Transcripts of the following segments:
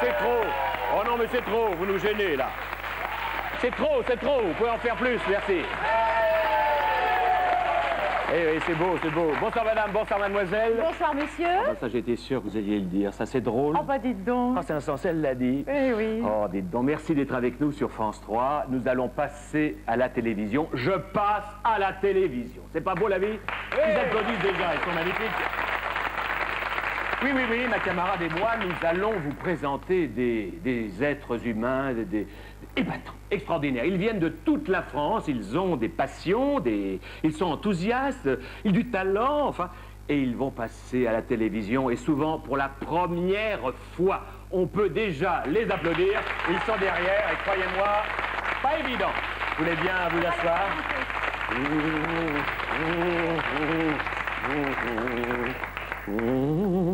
fait trop. Oh non, mais c'est trop, vous nous gênez, là. C'est trop, vous pouvez en faire plus, merci. Eh oui, c'est beau, c'est beau. Bonsoir madame, bonsoir mademoiselle. Bonsoir monsieur. Ah, ça j'étais sûr que vous alliez le dire, ça c'est drôle. Oh bah dites donc. Oh, c'est un sens, elle l'a dit. Eh oui. Oh, dites donc, merci d'être avec nous sur France 3. Nous allons passer à la télévision. Je passe à la télévision. C'est pas beau la vie? Ils applaudissent déjà, ils sont magnifiques. Oui, oui, oui, ma camarade et moi, nous allons vous présenter des êtres humains, épatants, extraordinaires. Ils viennent de toute la France, ils ont des passions, ils sont enthousiastes, ils ont du talent, enfin, et ils vont passer à la télévision, et souvent, pour la première fois, on peut déjà les applaudir. Ils sont derrière, et croyez-moi, pas évident. Vous voulez bien vous asseoir?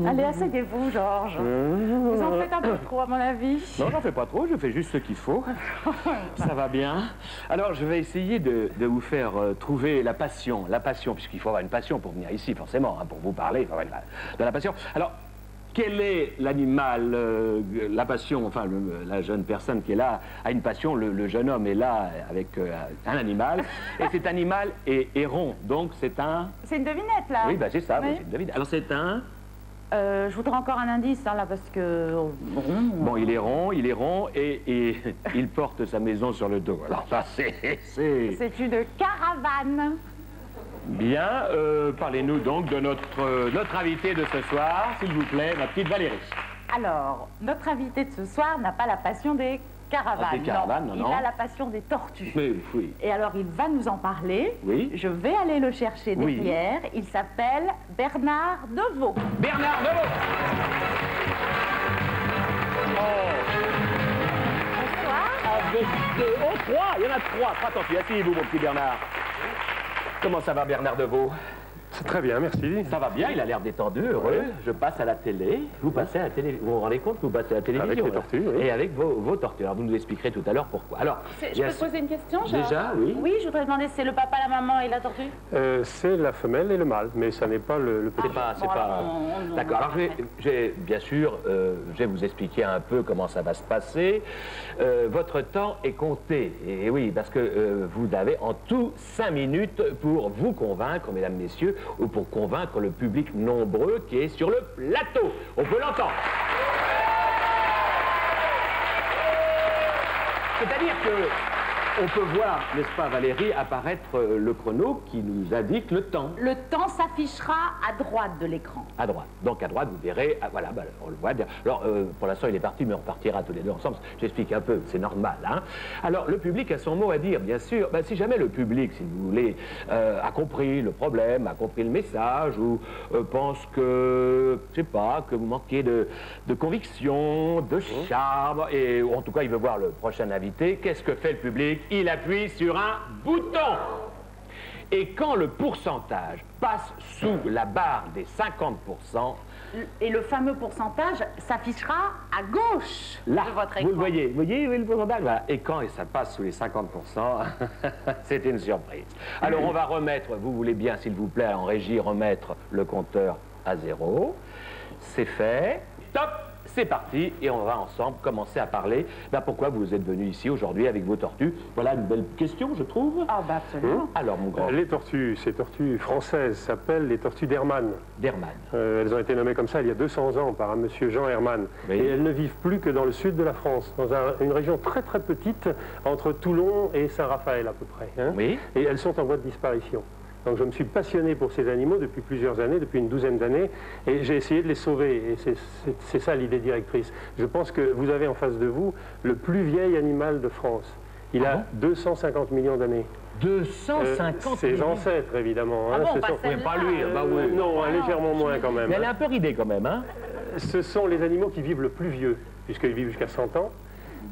Allez, asseyez-vous, Georges. Vous en faites un peu trop, à mon avis. Non, j'en fais pas trop, je fais juste ce qu'il faut. Ça va bien. Alors, je vais essayer de vous faire trouver la passion, puisqu'il faut avoir une passion pour venir ici, forcément, hein, pour vous parler, il faut avoir de la passion. Alors, quel est l'animal, la passion, enfin, la jeune personne qui est là a une passion, le jeune homme est là avec un animal, et cet animal est rond, donc c'est un... C'est une devinette, là. Oui, bah c'est ça, oui. C'est une devinette. Alors c'est un... Je voudrais encore un indice, hein, là, parce que... Bon, il est rond, et il porte sa maison sur le dos. Alors ça, c'est une caravane. Bien, parlez-nous donc de notre invité de ce soir, s'il vous plaît, ma petite Valérie. Alors, notre invité de ce soir n'a pas la passion des caravanes. Ah, des caravanes, non. Il a la passion des tortues. Mais oui. Et alors, il va nous en parler. Oui. Je vais aller le chercher derrière. Oui. Il s'appelle Bernard Deveau. Bernard Deveau. Oh. Bonsoir. Avec deux, oh, trois, il y en a trois tortues. Asseyez-vous, mon petit Bernard. Comment ça va, Bernard Deveau? C'est très bien, merci. Ça va bien, il a l'air détendu, heureux. Oui. Je passe à la télé. Vous passez à la télé. Vous vous rendez compte que vous passez à la télévision? Avec les tortues, oui. Et avec vos tortues. Alors, vous nous expliquerez tout à l'heure pourquoi. Alors, je peux poser une question, Georges? Déjà, oui. Oui, je voudrais demander, c'est le papa, la maman et la tortue? C'est la femelle et le mâle, mais ça n'est pas le petit. C'est pas... D'accord. Alors, bien sûr, je vais vous expliquer un peu comment ça va se passer. Votre temps est compté. Et oui, parce que vous avez en tout 5 minutes pour vous convaincre, mesdames, messieurs, ou pour convaincre le public nombreux qui est sur le plateau. On peut l'entendre. C'est-à-dire que on peut voir, n'est-ce pas Valérie, apparaître le chrono qui nous indique le temps. Le temps s'affichera à droite de l'écran. À droite. Donc à droite, vous verrez, voilà, bah, on le voit. Alors, pour l'instant, il est parti, mais on repartira tous les deux ensemble. J'explique un peu, c'est normal. Hein. Alors, le public a son mot à dire, bien sûr. Bah, si jamais le public, si vous voulez, a compris le problème, a compris le message, ou pense que, je sais pas, que vous manquez de conviction, de charme, et en tout cas, il veut voir le prochain invité, qu'est-ce que fait le public? Il appuie sur un bouton. Et quand le pourcentage passe sous la barre des 50%... Et le fameux pourcentage s'affichera à gauche là, de votre écran. Vous le voyez le pourcentage là. Et quand ça passe sous les 50%, c'est une surprise. Alors on va remettre, vous voulez bien s'il vous plaît en régie remettre le compteur à 0. C'est fait. Top! C'est parti et on va ensemble commencer à parler pourquoi vous êtes venu ici aujourd'hui avec vos tortues. Voilà une belle question, je trouve. Ah, bah absolument. Alors, mon grand... Les tortues, ces tortues françaises s'appellent les tortues d'Hermann. D'Hermann. Elles ont été nommées comme ça il y a 200 ans par un monsieur Jean Hermann. Oui. Et elles ne vivent plus que dans le sud de la France, dans une région très très petite, entre Toulon et Saint-Raphaël à peu près. Hein. Oui. Et elles sont en voie de disparition. Donc je me suis passionné pour ces animaux depuis plusieurs années, depuis une douzaine d'années, et j'ai essayé de les sauver. Et c'est ça l'idée directrice. Je pense que vous avez en face de vous le plus vieil animal de France. Il a 250 millions d'années. 250 Ses ancêtres, évidemment. Ah bon, pas lui. Oui. Non, légèrement moins quand même. Mais elle est un peu ridée quand même. Hein. Ce sont les animaux qui vivent le plus vieux, puisqu'ils vivent jusqu'à 100 ans.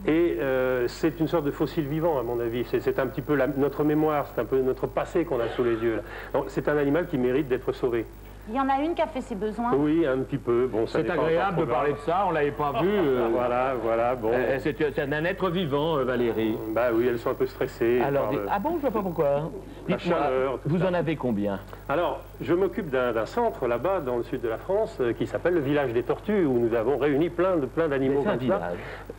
Et c'est une sorte de fossile vivant, à mon avis. C'est un petit peu notre mémoire, c'est un peu notre passé qu'on a sous les yeux. Donc c'est un animal qui mérite d'être sauvé. Il y en a une qui a fait ses besoins. Oui, un petit peu. Bon, c'est agréable de parler de ça, on ne l'avait pas vu. Voilà, bon. C'est un être vivant, Valérie. Bah oui, elles sont un peu stressées. Alors, ah bon, je ne vois pas pourquoi. La chaleur, vous en avez combien? Alors, Je m'occupe d'un centre là-bas, dans le sud de la France, qui s'appelle le village des tortues, où nous avons réuni plein d'animaux comme ça.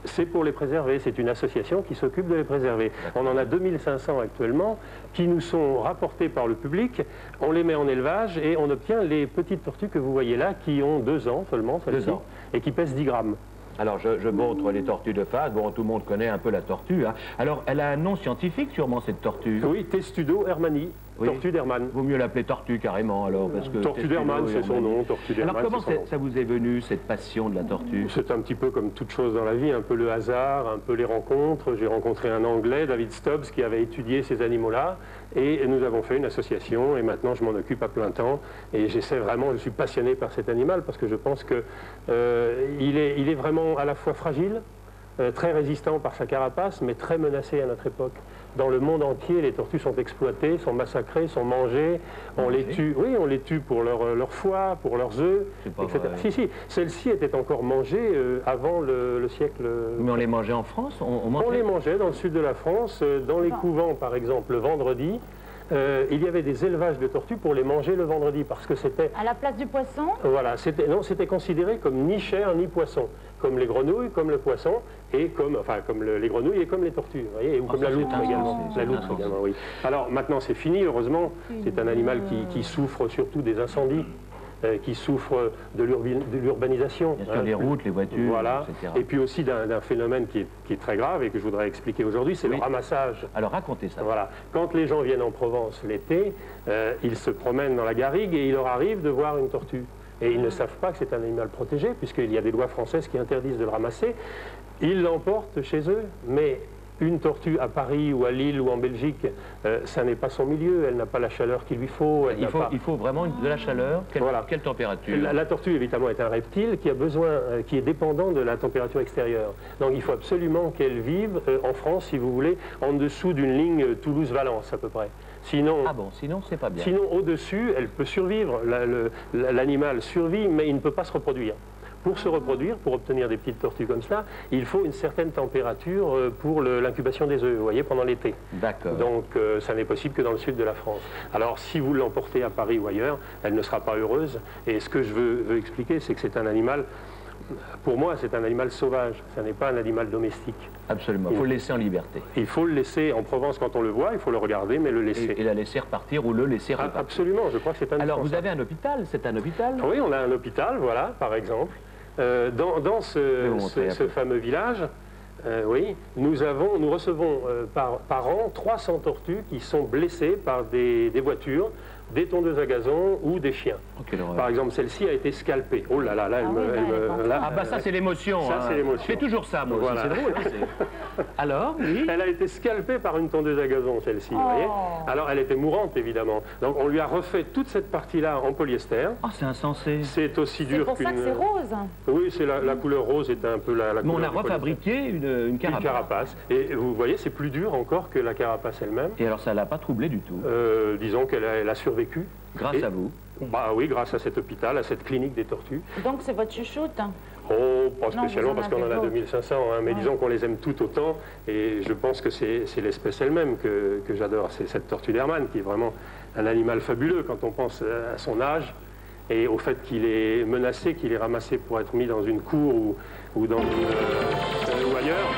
C'est pour les préserver, c'est une association qui s'occupe de les préserver. On en a 2500 actuellement, qui nous sont rapportés par le public, on les met en élevage et on obtient les petites tortues que vous voyez là, qui ont 2 ans seulement, celles-ci, et qui pèsent 10 grammes. Alors, je montre les tortues de face. Bon, tout le monde connaît un peu la tortue. Hein. Alors, elle a un nom scientifique, sûrement, cette tortue. Oui, Testudo hermanni, tortue d'Hermann. Vaut mieux l'appeler tortue, carrément, alors, parce que... Tortue d'Hermann, c'est son nom, tortue d'Hermann. Alors, comment ça vous est venu, cette passion de la tortue? C'est un petit peu comme toute chose dans la vie, un peu le hasard, un peu les rencontres. J'ai rencontré un Anglais, David Stubbs, qui avait étudié ces animaux-là, et nous avons fait une association, et maintenant je m'en occupe à plein temps, et j'essaie vraiment, je suis passionné par cet animal, parce que je pense que il est vraiment à la fois fragile, très résistant par sa carapace, mais très menacé à notre époque. Dans le monde entier, les tortues sont exploitées, sont massacrées, sont mangées. On les tue, oui, on les tue pour leur foie, pour leurs œufs, etc. Si, celle-ci était encore mangée avant le siècle... Mais on les mangeait en France? On les mangeait dans le sud de la France, dans les couvents, par exemple, le vendredi. Il y avait des élevages de tortues pour les manger le vendredi, parce que c'était... À la place du poisson? Voilà, c'était considéré comme ni chair ni poisson, comme les grenouilles, comme le poisson, et comme les grenouilles et comme les tortues, vous voyez, ou comme la loutre également. La loutre également, oui. Alors maintenant c'est fini, heureusement, c'est un animal qui souffre surtout des incendies, qui souffre de l'urbanisation. Bien sûr, les routes, les voitures, voilà. etc. Et puis aussi d'un phénomène qui est très grave et que je voudrais expliquer aujourd'hui, c'est le ramassage. Alors racontez ça. Voilà. Quand les gens viennent en Provence l'été, ils se promènent dans la garrigue et il leur arrive de voir une tortue. Et ils ne savent pas que c'est un animal protégé, puisqu'il y a des lois françaises qui interdisent de le ramasser. Ils l'emportent chez eux, mais une tortue à Paris ou à Lille ou en Belgique, ça n'est pas son milieu, elle n'a pas la chaleur qu'il lui faut. Il faut vraiment de la chaleur. Quelle température? La tortue, évidemment, est un reptile qui a besoin, qui est dépendant de la température extérieure. Donc il faut absolument qu'elle vive en France, si vous voulez, en dessous d'une ligne Toulouse-Valence à peu près. Sinon, sinon c'est pas bien. Sinon, au-dessus, elle peut survivre. L'animal survit, mais il ne peut pas se reproduire. Pour se reproduire, pour obtenir des petites tortues comme ça, il faut une certaine température pour l'incubation des œufs, vous voyez, pendant l'été. D'accord. Donc, ça n'est possible que dans le sud de la France. Alors, si vous l'emportez à Paris ou ailleurs, elle ne sera pas heureuse. Et ce que je veux expliquer, c'est que c'est un animal... Pour moi, c'est un animal sauvage, ce n'est pas un animal domestique. Absolument, il faut le laisser en liberté. Il faut le laisser en Provence quand on le voit, il faut le regarder, mais le laisser. Et la laisser repartir ou le laisser repartir. Absolument, je crois que c'est un... Alors, vous avez un hôpital, c'est un hôpital? Oui, on a un hôpital, voilà, par exemple. Dans ce fameux village, oui, nous recevons par an 300 tortues qui sont blessées par des voitures, des tondeuses à gazon ou des chiens. Par exemple, celle-ci a été scalpée. Oh là là, ça c'est l'émotion. Ça c'est l'émotion. Je fais toujours ça, moi aussi, c'est drôle. Alors, oui. Elle a été scalpée par une tondeuse à gazon, celle-ci, vous voyez. Alors, elle était mourante, évidemment. Donc, on lui a refait toute cette partie-là en polyester. Oh, c'est insensé. C'est aussi dur qu'une... C'est pour ça que c'est rose. Oui, c'est la couleur rose est un peu la couleur. Mais on a refabriqué une carapace. Une carapace. Et vous voyez, c'est plus dur encore que la carapace elle-même. Et alors, ça ne l'a pas troublé du tout? Disons qu'elle a survécu. Grâce à vous? Bah oui, grâce à cet hôpital, à cette clinique des tortues. Donc c'est votre chouchoute? Oh, pas spécialement parce qu'on en a 2500, hein, mais disons qu'on les aime tout autant. Et je pense que c'est l'espèce elle-même que j'adore. C'est cette tortue d'Hermann qui est vraiment un animal fabuleux quand on pense à son âge et au fait qu'il est menacé, qu'il est ramassé pour être mis dans une cour ou dans ou ailleurs.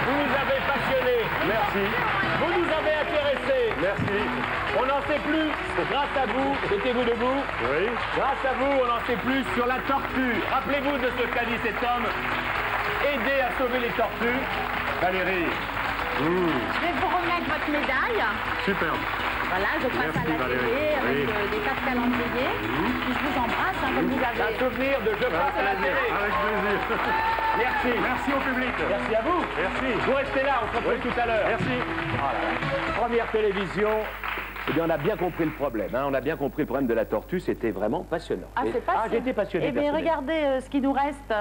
Vous nous avez passionnés. Merci. Vous nous avez intéressés. Merci. On n'en sait plus, grâce à vous, mettez-vous debout. Oui. Grâce à vous, on n'en sait plus sur la tortue. Rappelez-vous de ce qu'a dit cet homme. Aider à sauver les tortues. Valérie. Je vais vous remettre votre médaille. Superbe. Voilà, je passe à la télé avec des tas de calendriers. Je vous embrasse, comme vous avez. Un souvenir de je passe à la télé. Avec plaisir. Merci. Merci au public. Merci à vous. Merci. Vous restez là, on se retrouve tout à l'heure. Merci. Voilà. Première télévision. Eh bien, on a bien compris le problème. Hein. On a bien compris le problème de la tortue. C'était vraiment passionnant. Ah, c'est passionnant. J'ai été passionné. Eh bien, regardez ce qui nous reste.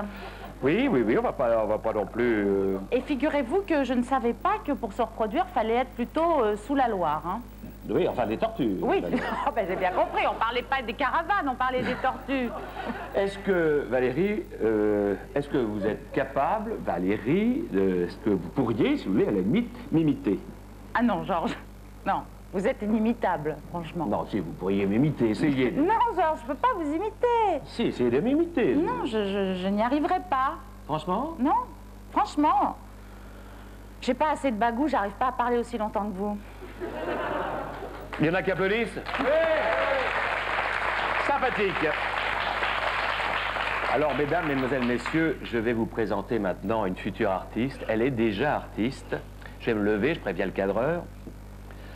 Oui, on va pas non plus... Et figurez-vous que je ne savais pas que pour se reproduire, il fallait être plutôt sous la Loire. Hein. Oui, enfin des tortues. Oui, j'ai bien compris. On parlait pas des caravanes, on parlait des tortues. Est-ce que, Valérie, est-ce que vous êtes capable, Valérie, est-ce que vous pourriez, si vous voulez, à la limite, m'imiter? Ah non, Georges, non. Vous êtes inimitable, franchement. Non, si, vous pourriez m'imiter, essayez. Non, Georges, je peux pas vous imiter. Si, essayez de m'imiter. Non, je n'y arriverai pas. Franchement? Non, franchement. J'ai pas assez de bagou, j'arrive pas à parler aussi longtemps que vous. Il y en a qui applaudissent? Oui. Sympathique. Alors, mesdames, mesdemoiselles, messieurs, je vais vous présenter maintenant une future artiste. Elle est déjà artiste. Je vais me lever, je préviens le cadreur.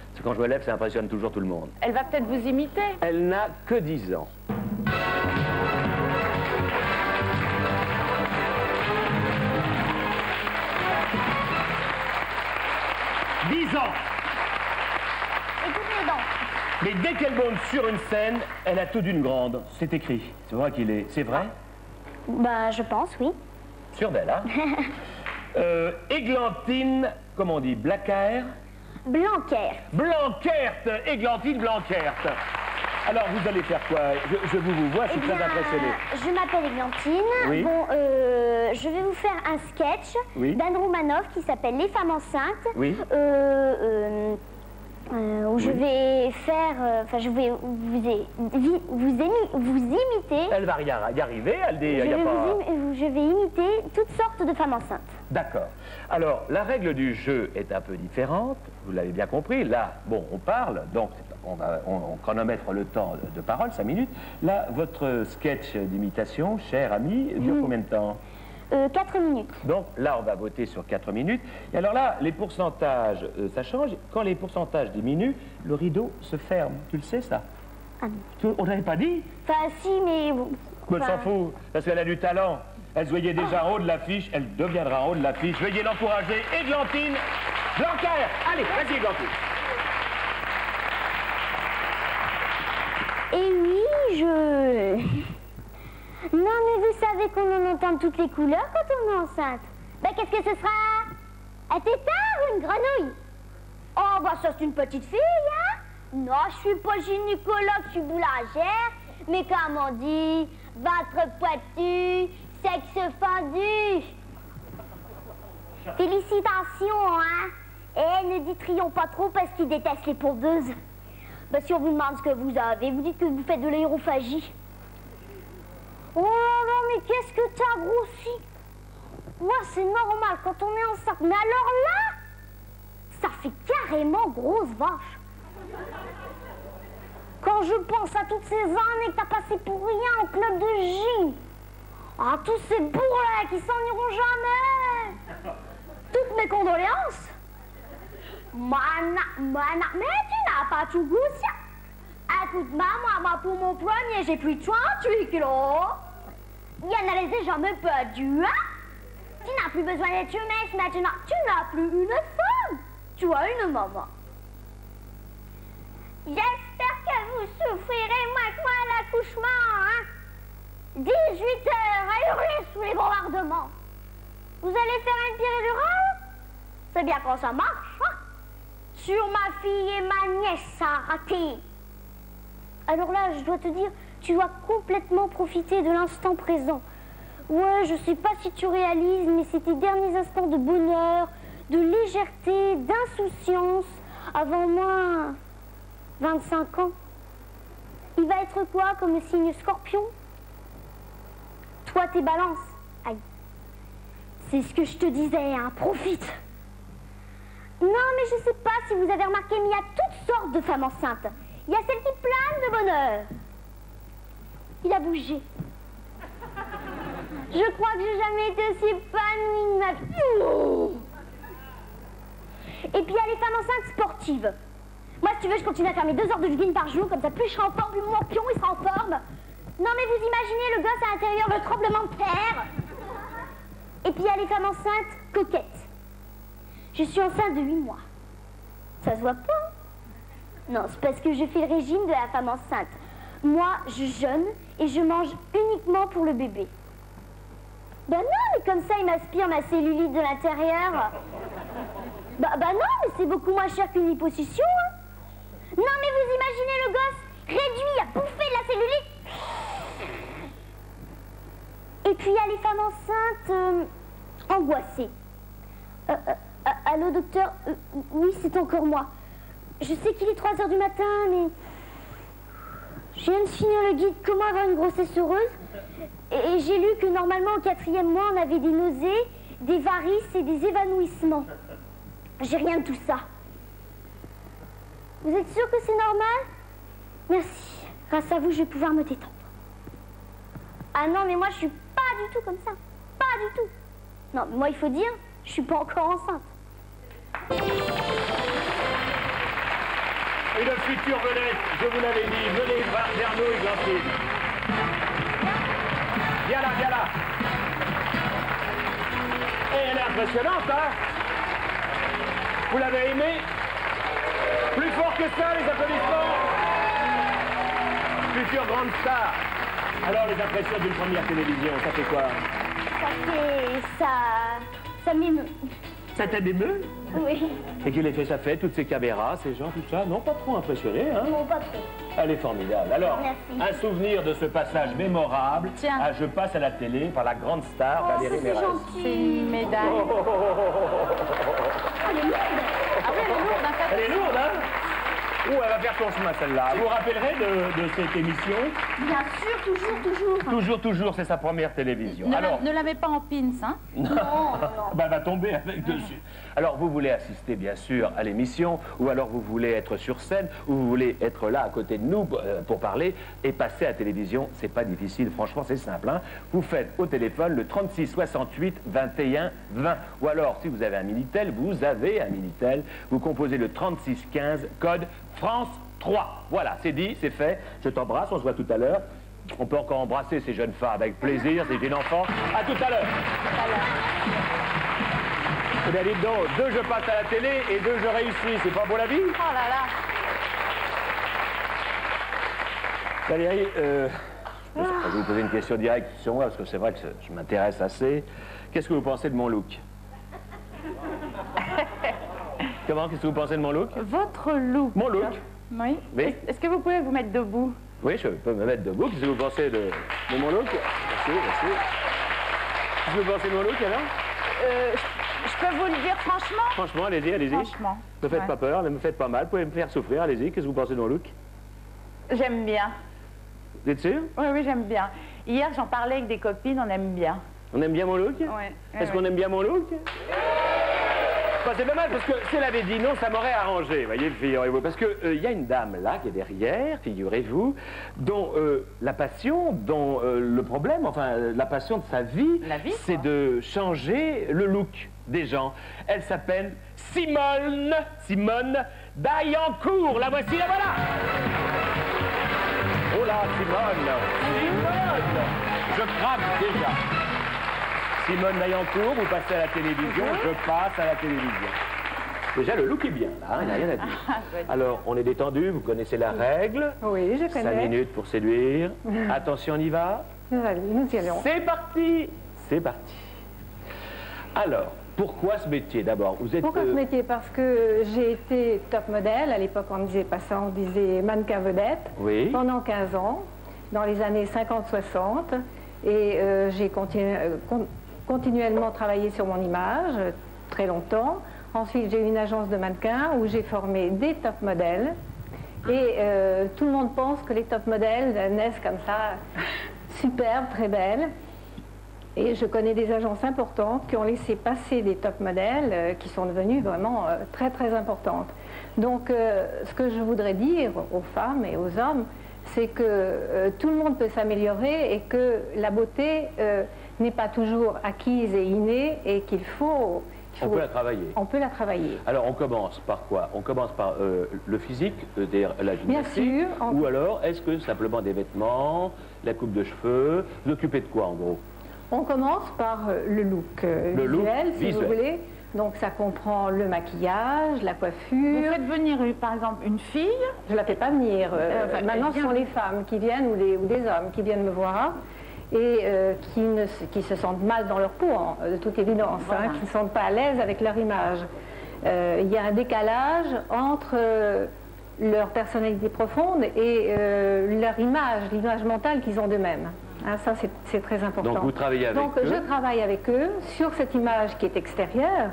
Parce que quand je me lève, ça impressionne toujours tout le monde. Elle va peut-être vous imiter. Elle n'a que 10 ans. Et toutes les dents. Mais dès qu'elle monte sur une scène, elle a tout d'une grande. C'est écrit. C'est vrai qu'il est. C'est vrai? Bah, je pense, oui. Sûr d'elle, hein? Églantine, comment on dit? Blacker? Blanquer. Blanquerte! Églantine Blanquerte. Alors, vous allez faire quoi? Je vous vois, je suis très impressionné. Je m'appelle Églantine. Oui. Bon, je vais vous faire un sketch d'Anne Romanoff qui s'appelle Les femmes enceintes. Oui. Où je vais faire... Enfin, je vais vous imiter. Elle va y arriver, elle dit... Je vais imiter toutes sortes de femmes enceintes. D'accord. Alors, la règle du jeu est un peu différente, vous l'avez bien compris. Là, bon, on parle, donc on chronomètre le temps de parole, 5 minutes. Là, votre sketch d'imitation, cher ami, dure combien de temps? 4 minutes. Donc là, on va voter sur 4 minutes. Et alors là, les pourcentages, ça change. Quand les pourcentages diminuent, le rideau se ferme. Tu le sais, ça? Ah non. On n'avait pas dit? Enfin, si, mais... Bon, mais s'en fout, parce qu'elle a du talent. Elle se voyait déjà en haut de l'affiche, elle deviendra en haut de l'affiche. Veuillez l'encourager. Églantine Blanquer. Allez, vas-y, Églantine. Et oui, Non, mais vous savez qu'on en entend toutes les couleurs quand on est enceinte. Ben, qu'est-ce que ce sera? Un tétard ou une grenouille? Oh, bah ça, c'est une petite fille, hein? Non, je suis pas gynécologue, je suis boulangère. Mais comme on dit, ventre pointu, sexe fendu. Félicitations, hein? Et ne dites-rions pas trop parce qu'ils détestent les pondeuses. Ben, si on vous demande ce que vous avez, vous dites que vous faites de l'aérophagie. Oh là là, mais qu'est-ce que t'as grossi? Moi, c'est normal quand on est enceinte. Mais alors là, ça fait carrément grosse vache. Quand je pense à toutes ces années que t'as passées pour rien au club de gym, à tous ces bourrelets qui s'en iront jamais, toutes mes condoléances. Mais tu n'as pas tout goûté. Écoute-moi, moi, pour mon premier, j'ai pris 38 kilos. Il y en a les jamais perdu, hein? Tu n'as plus besoin d'être mince maintenant. Tu n'as plus une femme. Tu as une maman. J'espère que vous souffrirez moins que moi à l'accouchement, hein? 18 heures à hurler sous les bombardements. Vous allez faire une péridurale? C'est bien quand ça marche, hein? Sur ma fille et ma nièce, ça a raté. Alors là, je dois te dire, tu dois complètement profiter de l'instant présent. Ouais, je sais pas si tu réalises, mais c'est tes derniers instants de bonheur, de légèreté, d'insouciance, avant moins 25 ans. Il va être quoi comme le signe Scorpion? Toi, t'es Balance. Aïe. C'est ce que je te disais, hein, profite. Non, mais je sais pas si vous avez remarqué, mais il y a toutes sortes de femmes enceintes. Il y a celle qui plane de bonheur. Il a bougé. Je crois que j'ai jamais été aussi épanouie de ma vie. Et puis il y a les femmes enceintes sportives. Moi, si tu veux, je continue à faire mes 2 heures de jogging par jour, comme ça, plus je serai en forme, plus mon pion, il sera en forme. Non, mais vous imaginez le gosse à l'intérieur, le tremblement de terre. Et puis il y a les femmes enceintes coquettes. Je suis enceinte de 8 mois. Ça se voit pas? Non, c'est parce que je fais le régime de la femme enceinte. Moi, je jeûne et je mange uniquement pour le bébé. Ben non, mais comme ça, il m'aspire ma cellulite de l'intérieur. Bah non, mais c'est beaucoup moins cher qu'une liposuction, hein. Non, mais vous imaginez le gosse réduit à bouffer de la cellulite. Et puis, il y a les femmes enceintes angoissées. Allô, docteur? Oui, c'est encore moi. je sais qu'il est 3 h du matin, mais je viens de finir le guide Comment avoir une grossesse heureuse. Et j'ai lu que normalement au 4e mois, on avait des nausées, des varices et des évanouissements. J'ai rien de tout ça. Vous êtes sûr que c'est normal? Merci. Grâce à vous, je vais pouvoir me détendre. Ah non, mais moi, je suis pas du tout comme ça. Pas du tout. Non, mais moi, il faut dire, je suis pas encore enceinte. Une future vedette, je vous l'avais dit, venez vers nous, Glantine. Viens là, viens là. Et elle est impressionnante, hein? Vous l'avez aimée? Plus fort que ça, les applaudissements. Future grande star. Alors, les impressions d'une première télévision, ça fait quoi? Ça m'émeut. Ça t'émeut? Oui. Et quel effet ça fait, toutes ces caméras, ces gens, tout ça? Non, pas trop impressionné, hein? Non, pas trop. Elle est formidable. Alors, merci. un souvenir de ce passage mémorable. Tiens. À Je passe à la télé par la grande star Oh, Valérie c'est Mérès. C'est gentil. une médaille. Elle est lourde. Ah oui, elle est lourde, hein, Elle est lourde, hein? Ouh, elle va faire son chemin, celle-là. Vous vous rappellerez de cette émission? Bien sûr, toujours. Toujours, c'est sa première télévision. Alors, Ne la mets pas en pins, hein? Non, bah, elle va tomber avec dessus. Alors, vous voulez assister, bien sûr, à l'émission, ou alors vous voulez être sur scène, ou vous voulez être là à côté de nous pour parler, et passer à la télévision, c'est pas difficile, franchement, c'est simple, hein. Vous faites au téléphone le 36 68 21 20, ou alors, si vous avez un Minitel, vous avez un Minitel, vous composez le 36 15, code France 3. Voilà, c'est dit, c'est fait. Je t'embrasse, on se voit tout à l'heure. On peut encore embrasser ces jeunes femmes avec plaisir, ces jeunes enfants. À tout à l'heure. Eh bien, dites donc, 2 je passe à la télé et 2 je réussis. C'est pas beau la vie? Oh là là. Valérie, je vais vous poser une question directe sur moi, parce que c'est vrai que je m'intéresse assez. Qu'est-ce que vous pensez de mon look? Comment? Qu'est-ce que vous pensez de mon look? Votre look. Mon look? Oui. Oui. Est-ce que vous pouvez vous mettre debout? Oui, je peux me mettre debout. Qu'est-ce que vous pensez de mon look? Merci, merci. Qu'est-ce que vous pensez de mon look, alors? Je peux vous le dire franchement? Franchement, allez-y, allez-y. Franchement. Ne me faites Ouais. pas peur, ne me faites pas mal. Vous pouvez me faire souffrir, allez-y. Qu'est-ce que vous pensez de mon look? J'aime bien. Vous êtes sûr? Oui, oui, j'aime bien. Hier, j'en parlais avec des copines, on aime bien. On aime bien mon look? Ouais. Est-ce qu'on aime bien mon look? Bah, c'est pas mal, parce que si elle avait dit non, ça m'aurait arrangé, voyez, figurez-vous. Parce qu'il y a une dame là, qui est derrière, figurez-vous, dont la passion, dont le problème, enfin, la passion de sa vie, La vie, c'est quoi. de changer le look des gens. Elle s'appelle Simone Dayancourt. La voici, la voilà. Oh là, Simone. Je craque déjà. Simone Dayancourt, vous passez à la télévision, je passe à la télévision. Déjà, le look est bien, là, il n'y a rien à dire. Alors, on est détendu, vous connaissez la règle. Oui, je 5 connais. minutes pour séduire. Attention, on y va. Nous y allons. C'est parti. C'est parti. Alors, pourquoi ce métier d'abord? Vous êtes... Pourquoi ce métier? Parce que j'ai été top modèle. À l'époque, on ne disait pas ça, on disait mannequin vedette. Oui. Pendant 15 ans, dans les années 50-60. Et j'ai continuellement travaillé sur mon image, très longtemps. Ensuite, j'ai eu une agence de mannequins où j'ai formé des top modèles. Et tout le monde pense que les top modèles naissent comme ça, superbes, très belles. Et je connais des agences importantes qui ont laissé passer des top modèles qui sont devenues vraiment très, très importantes. Donc, ce que je voudrais dire aux femmes et aux hommes, c'est que tout le monde peut s'améliorer et que la beauté n'est pas toujours acquise et innée et qu'il faut... On peut la travailler. On peut la travailler. Alors, on commence par quoi? On commence par le physique, c'est-à-dire la gymnastique. Bien sûr. Ou alors, est-ce que simplement des vêtements, la coupe de cheveux? Vous occupez de quoi, en gros? On commence par le look visuel, si vous voulez. Donc, ça comprend le maquillage, la coiffure. Vous faites venir, par exemple, une fille? Je ne la fais pas venir. Maintenant, ce bien. sont les femmes qui viennent ou des hommes qui viennent me voir et qui se sentent mal dans leur peau, de toute évidence, Voilà. qui ne sont pas à l'aise avec leur image. Il y a un décalage entre leur personnalité profonde et leur image, l'image mentale qu'ils ont d'eux-mêmes. Hein, ça, c'est très important. Donc, vous travaillez avec Donc, eux? je travaille avec eux sur cette image qui est extérieure.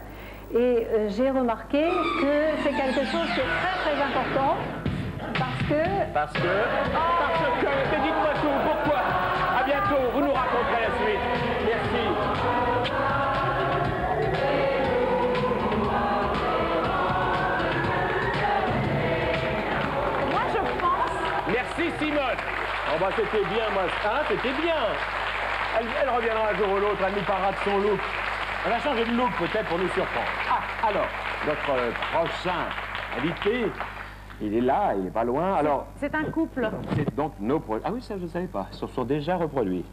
Et j'ai remarqué que c'est quelque chose qui est très très important parce que... Parce que... Mais dites-moi tout, pourquoi? À bientôt, vous nous raconterez la suite. Merci. Moi, je pense... Merci Simone. Oh bah c'était bien, moi. Hein, c'était bien. Elle reviendra un jour ou l'autre, elle nous parlera de son look. Elle va changer de look peut-être pour nous surprendre. Ah, alors, notre prochain invité, il est là, il est pas loin. Alors, C'est un couple. c'est donc nos produits. Ah oui, ça je ne savais pas. Ils se sont déjà reproduits.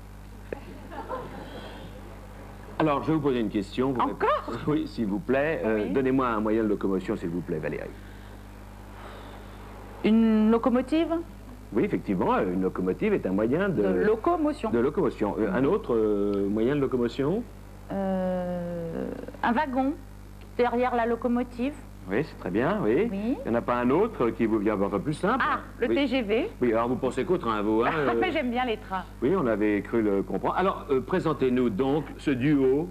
Alors, je vais vous poser une question. Vous Encore? Oui, s'il vous plaît. Oui. Donnez-moi un moyen de locomotion, s'il vous plaît, Valérie. Une locomotive? Oui, effectivement, une locomotive est un moyen de... locomotion. De locomotion. Un autre moyen de locomotion? Un wagon derrière la locomotive. Oui, c'est très bien, oui. Oui. Il n'y en a pas un autre qui vous vient un peu plus simple? Ah, le Oui. TGV. Oui, alors vous pensez qu'au train, vous, hein? Mais j'aime bien les trains. Oui, on avait cru le comprendre. Alors, présentez-nous donc ce duo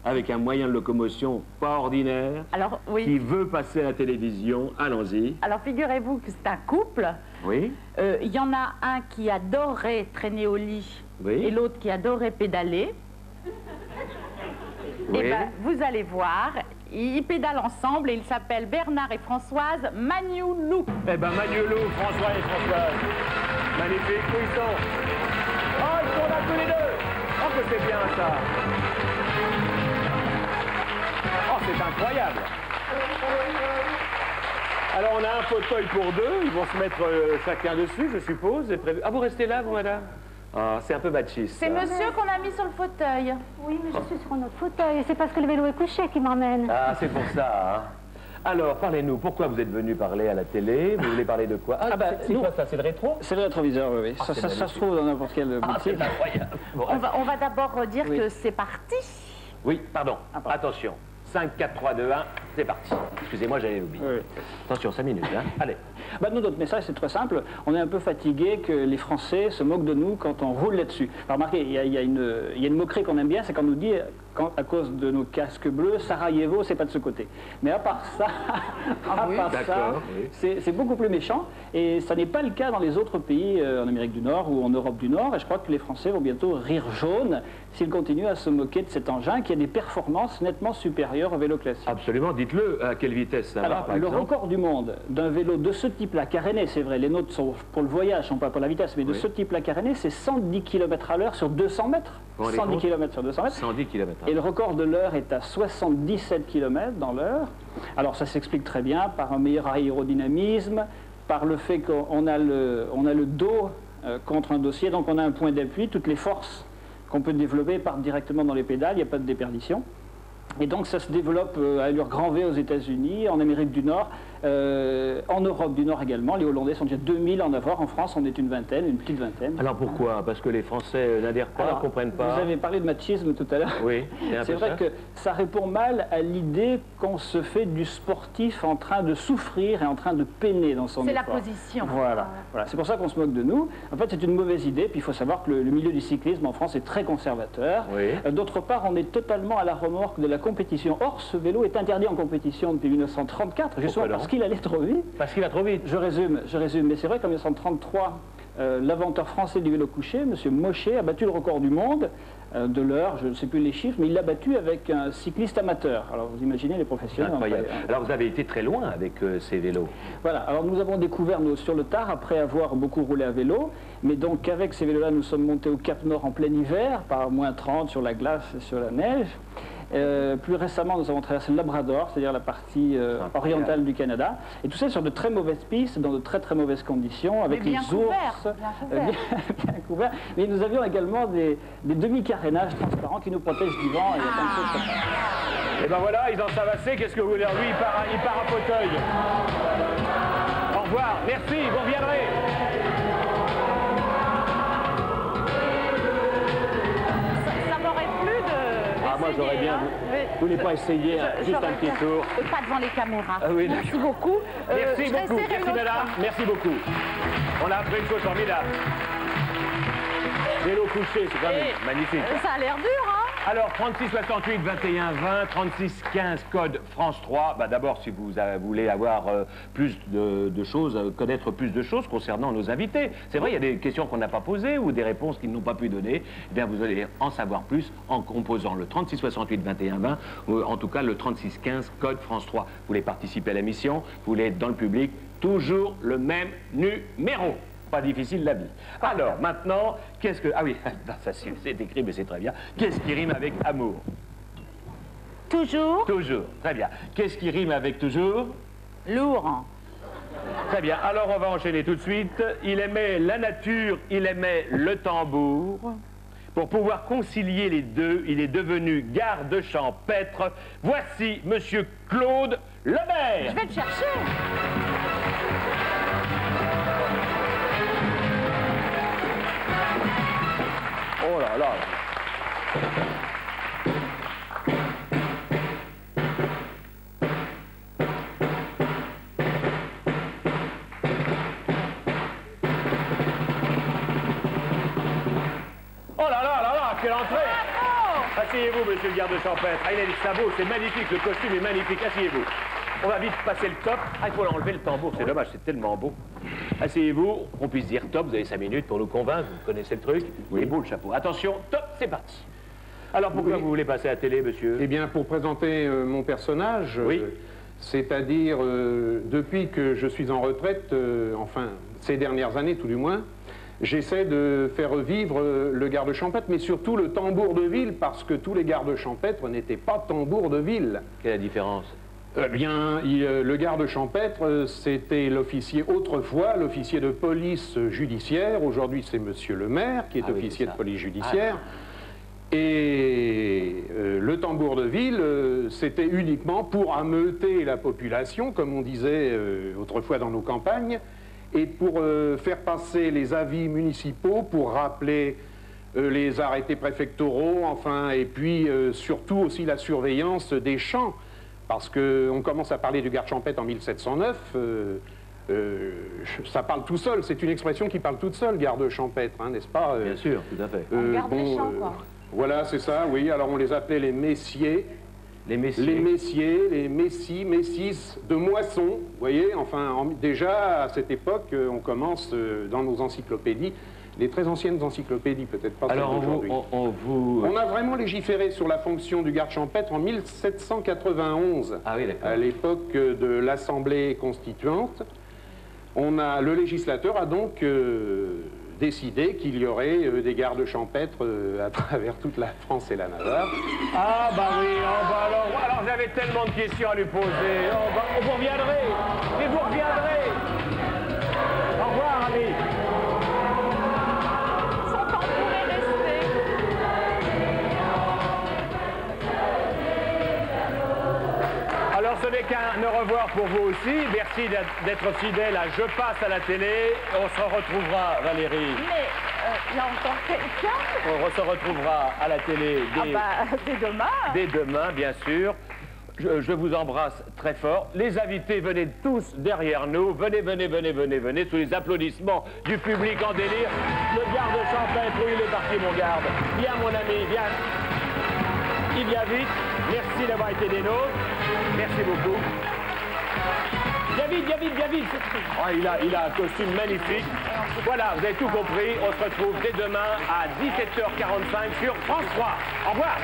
avec un moyen de locomotion pas ordinaire, Alors, oui. qui veut passer à la télévision. Allons-y. Alors, figurez-vous que c'est un couple. Oui, Il y en a un qui adorait traîner au lit oui. et l'autre qui adorait pédaler. Oui. Et ben, vous allez voir, ils pédalent ensemble et ils s'appellent Bernard et Françoise Magnoulou. Eh ben, Magnoulou, François et Françoise. Magnifique, où ils sont? Oh, ils sont là tous les deux. Oh, que c'est bien, ça. Oh, c'est incroyable. Alors, on a un fauteuil pour deux. Ils vont se mettre chacun dessus, je suppose. C'est prévu. Ah, vous restez là, vous, madame? Ah, c'est un peu machiste. C'est ça. monsieur qu'on a mis sur le fauteuil. Oui, mais je suis sur un autre fauteuil. C'est parce que le vélo est couché qui m'emmène. Ah, c'est pour ça, hein. Alors, parlez-nous. Pourquoi vous êtes venu parler à la télé? Vous voulez parler de quoi? Ah, c'est nous- quoi ça? C'est le rétro? C'est le rétroviseur, oui. Ah, ça, c'est ça se magnifique. trouve dans n'importe quelle Ah, boutique. c'est incroyable. Bon, On va d'abord dire Oui. que c'est parti. Oui, pardon. pardon. Attention. 5, 4, 3, 2, 1, c'est parti. Excusez-moi, j'allais l'oublier. Oui. Attention, 5 minutes, hein. Allez. Bah, nous, notre message, c'est très simple. On est un peu fatigué que les Français se moquent de nous quand on roule là-dessus. Alors, remarquez, il y a une moquerie qu'on aime bien, c'est quand on nous dit, à cause de nos casques bleus, Sarajevo, c'est pas de ce côté. Mais à part ça, D'accord, oui. c'est beaucoup plus méchant. Et ça n'est pas le cas dans les autres pays en Amérique du Nord ou en Europe du Nord. Et je crois que les Français vont bientôt rire jaune s'ils continuent à se moquer de cet engin qui a des performances nettement supérieures au vélo classique. Absolument. Dites-le, à quelle vitesse ça va, Alors, par le exemple? record du monde d'un vélo de ce type-là, caréné, c'est vrai, les nôtres sont pour le voyage, sont pas pour la vitesse, mais de Oui. ce type-là caréné, c'est 110 km à l'heure sur 200 mètres. Vous vous rendez 110 compte km sur 200 mètres. 110 km. Et le record de l'heure est à 77 km dans l'heure. Alors ça s'explique très bien par un meilleur aérodynamisme, par le fait qu'on a le dos contre un dossier, donc on a un point d'appui, toutes les forces qu'on peut développer partent directement dans les pédales, il n'y a pas de déperdition. Et donc ça se développe à allure grand V aux États-Unis, en Amérique du Nord, en Europe du Nord également. Les Hollandais sont déjà 2000 en avoir. En France, on est une vingtaine, une petite vingtaine. Alors pourquoi? Parce que les Français n'adhèrent pas, ne Alors, comprennent pas. Vous avez parlé de machisme tout à l'heure. Oui, c'est un C'est peu vrai ça. que ça répond mal à l'idée qu'on se fait du sportif en train de souffrir et en train de peiner dans son C'est la effort. position. Voilà. C'est pour ça qu'on se moque de nous. En fait, c'est une mauvaise idée. Puis il faut savoir que le milieu du cyclisme en France est très conservateur. Oui. D'autre part, on est totalement à la remorque de la compétition. Or, ce vélo est interdit en compétition depuis 1934, justement Pourquoi non? parce qu'il allait trop vite. Parce qu'il va trop vite. Je résume. Mais c'est vrai qu'en 1933, l'inventeur français du vélo couché, M. Mochet, a battu le record du monde de l'heure, je ne sais plus les chiffres, mais il l'a battu avec un cycliste amateur. Alors vous imaginez les C'est professionnels. incroyable. enfin, Alors vous avez été très loin avec ces vélos. voilà, alors nous avons découvert sur le tard, après avoir beaucoup roulé à vélo, mais donc avec ces vélos-là, nous sommes montés au Cap Nord en plein hiver, par moins 30 sur la glace et sur la neige. Plus récemment, nous avons traversé le Labrador, c'est-à-dire la partie orientale du Canada, et tout ça sur de très mauvaises pistes, dans de très très mauvaises conditions, avec Mais bien les couvert, ours, bien couvert. bien couverts. Mais nous avions également des demi-carénages transparents qui nous protègent du vent, et il y a plein de choses comme ça. Et ben voilà, ils en savent assez. Qu'est-ce que vous voulez dire? Lui, il part à fauteuil. Au revoir. Merci, vous reviendrez. Ça m'aurait plu de. Ah, moi, j'aurais bien. Oui. Vous voulez pas essayer juste un petit tour? Pas devant les caméras. Ah oui, Merci d'accord. beaucoup. Merci je beaucoup. essaierai une Merci autre madame. fois. Merci beaucoup. On a appris une chose formidable. Vélo couché, c'est quand même Et- magnifique. Ça a l'air dur, hein? Alors, 36 68 21 20, 36 15 code France 3. Bah, d'abord, si vous voulez avoir plus de choses, connaître plus de choses concernant nos invités. C'est vrai, il y a des questions qu'on n'a pas posées ou des réponses qu'ils n'ont pas pu donner. Eh bien, vous allez en savoir plus en composant le 36 68 21 20 ou en tout cas le 36 15 code France 3. Vous voulez participer à la mission, vous voulez être dans le public, toujours le même numéro. Pas difficile la vie. Alors, maintenant, qu'est-ce que... Ah oui, ça c'est écrit, mais c'est très bien. Qu'est-ce qui rime avec amour? Toujours. Toujours, très bien. Qu'est-ce qui rime avec toujours? Lourd. Très bien, alors on va enchaîner tout de suite. Il aimait la nature, il aimait le tambour. Pour pouvoir concilier les deux, il est devenu garde champêtre. Voici Monsieur Claude Lebert. Je vais te chercher. Oh là là. Oh là là là là, quelle entrée! Asseyez-vous, monsieur le garde champêtre. Ah, il a des sabots, c'est magnifique, le costume est magnifique. Asseyez-vous. On va vite passer le top. Ah, il faut enlever le tambour, c'est dommage, c'est tellement beau. Asseyez-vous, qu'on puisse dire top, vous avez 5 minutes pour nous convaincre, vous connaissez le truc. Oui. Il est beau le chapeau. Attention, top, c'est parti. Alors pourquoi vous voulez passer à la télé, monsieur? Eh bien, pour présenter mon personnage, oui. C'est-à-dire depuis que je suis en retraite, enfin, ces dernières années tout du moins, j'essaie de faire revivre le garde champêtre, mais surtout le tambour de ville, parce que tous les gardes champêtres n'étaient pas tambours de ville. Quelle est la différence? Eh bien, le garde champêtre, c'était l'officier, autrefois, l'officier de police judiciaire. Aujourd'hui, c'est monsieur le maire qui est officier de police judiciaire. Et le tambour de ville, c'était uniquement pour ameuter la population, comme on disait autrefois dans nos campagnes, et pour faire passer les avis municipaux, pour rappeler les arrêtés préfectoraux, enfin, et puis surtout aussi la surveillance des champs. Parce qu'on commence à parler du garde champêtre en 1709, ça parle tout seul, c'est une expression qui parle toute seule, garde champêtre, hein, n'est-ce pas? Bien sûr, tout à fait. On garde les champs, quoi. Voilà, c'est ça, oui, alors on les appelait les messiers. Les messiers. Les messiers, les messis, messis de moisson, vous voyez, enfin, déjà à cette époque, on commence dans nos encyclopédies, les très anciennes encyclopédies, peut-être pas celles d'aujourd'hui. On a vraiment légiféré sur la fonction du garde champêtre en 1791, à l'époque de l'Assemblée constituante. Le législateur a donc décidé qu'il y aurait des gardes champêtres à travers toute la France et la Navarre. Ah bah oui, alors j'avais tellement de questions à lui poser. Vous reviendrez, mais vous reviendrez. Au revoir, ami. Alors ce n'est qu'un au revoir pour vous aussi. Merci d'être fidèle à Je passe à la télé. On se retrouvera, Valérie. Mais il y a encore quelqu'un. On se retrouvera à la télé dès demain. Dès demain, bien sûr. Je vous embrasse très fort. Les invités, venez tous derrière nous. Venez, venez, venez, venez, venez, sous les applaudissements du public en délire. Le garde champêtre, où il est parti, mon garde? Viens, mon ami, viens. Il vient vite. Merci d'avoir été des nôtres. Merci beaucoup. Viens vite, viens vite, viens vite. Oh, il a un costume magnifique. Voilà, vous avez tout compris. On se retrouve dès demain à 17h45 sur France 3. Au revoir.